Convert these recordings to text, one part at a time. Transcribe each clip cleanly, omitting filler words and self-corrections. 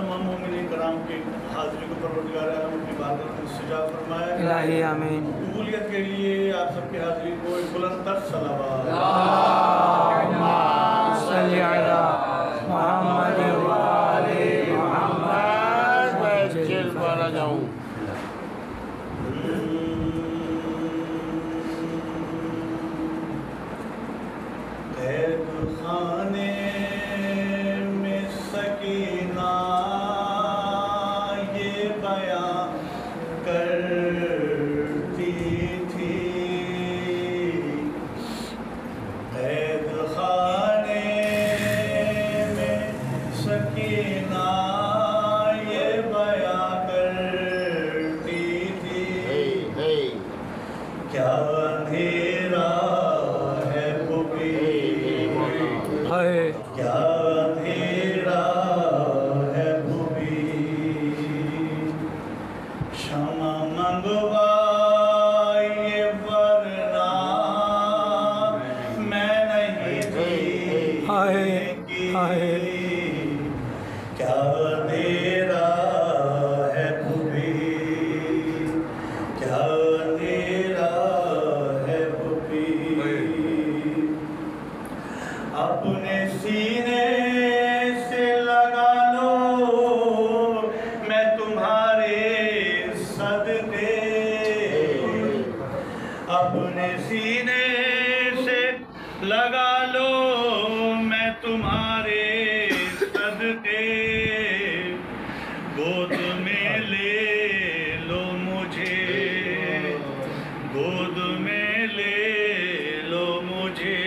तमाम मोमिनीन कराम की हाजिरी को परवरदिगार आलम अपनी बारगाह में इस्तजाब फरमाए। इलाही आमीन। कबूलियत के लिए आप सबकी हाजिरी को एक बुलंद सलावत सल्ली अला मुहम्मद व आले मुहम्मद। मैं जेल वाला जाऊं। खाने में सकीना ये बयां करती थी, कैद खाने में सकीना ये बयां करती थी, क्या अंधेरा है पुपी, क्या अंधेरा है भूमि, क्षमा मंगवाइए वरना मैं नहीं जीएगी, क्या अंधेरा है भूमि, क्या अंधेरा है भूमि, अपने सीने से लगा लो मैं तुम्हारे सदके, अपने सीने से लगा लो मैं तुम्हारे सदके, गोद में ले लो मुझे, गोद में ले लो मुझे,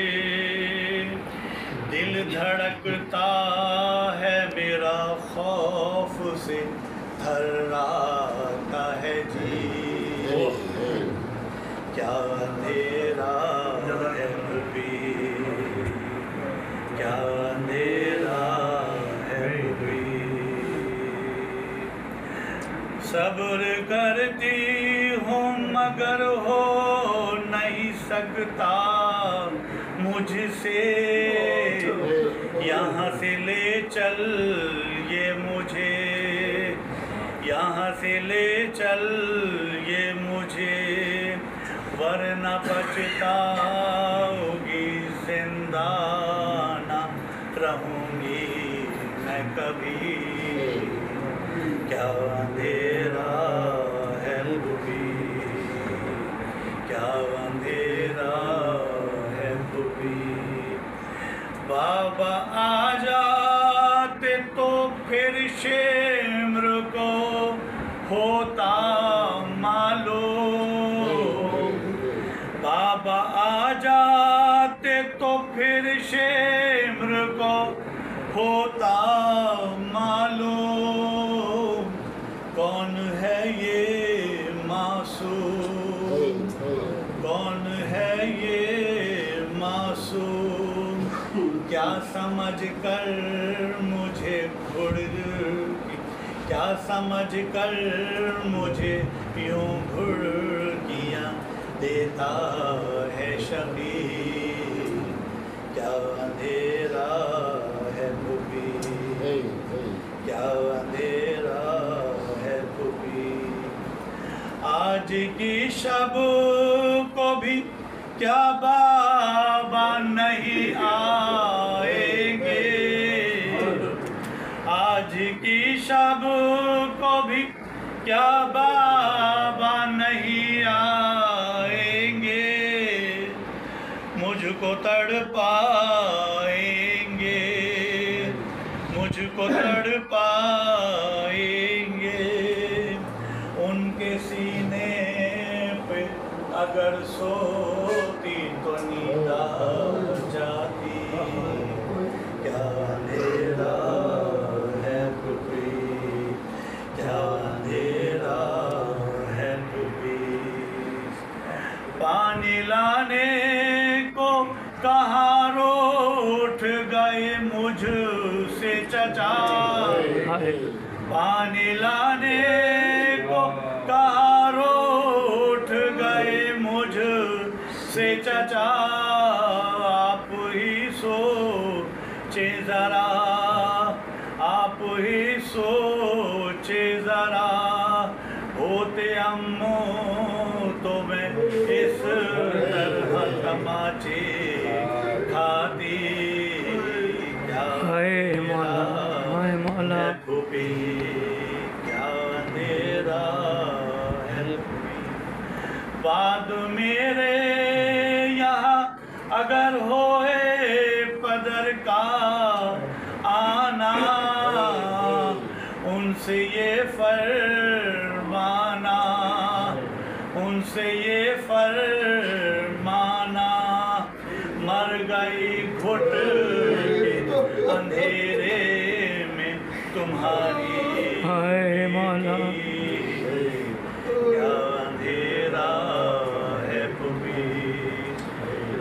दिल धड़कता है मेरा खौफ से थर्राता है जी, क्या अंधेरा है भी, क्या अंधेरा है भी, सब्र करती हूँ मगर हो नहीं सकता मुझसे, यहाँ से ले चल ये मुझे, यहाँ से ले चल ये मुझे, वरना पछताओगी जिंदा ना रहूँगी मैं कभी, क्या अंधेरा है भी, क्या अंधेरा है भी, बाबा आ जाते तो फिर शेम्र को होता मालूम, बाबा आ जाते तो फिर शेम्र को होता मालूम, कौन है ये मासूम, कौन है ये मासूम, क्या समझ कर मुझे क्या समझ कर मुझे यूं घुड़कियाँ देता है शबीर, क्या अंधेरा है भूपी, क्या अंधेरा है भूपी, आज की शब को भी क्या बाबा नहीं आएंगे, आज की शब को भी क्या बाबा नहीं आएंगे, मुझको तड़पाएंगे, मुझको तड़पाएंगे, उनके सीने पे अगर सोती तो नींद आ जाती, क्या अंधेरा है पृथ्वी, क्या अंधेरा है पृथ्वी, पानी लाने को कहाँ रूठ गए मुझसे चचा, पानी लाने को कहाँ रूठ गए मुझसे चचा, आप ही सोचे जरा, आप ही सो बच्चे खाती क्या हाय मौला, हाय मौला। भूपी क्या अंधेरा है भूपी। बाद मेरे यहाँ अगर होए पदर का आना, उनसे ये फरमाना, उनसे ये फरमाना, मर गई घुट के अंधेरे में तुम्हारी हाय मौला। क्या अंधेरा है पुपी,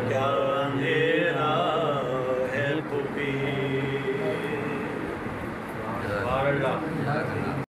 क्या अंधेरा है पुपी।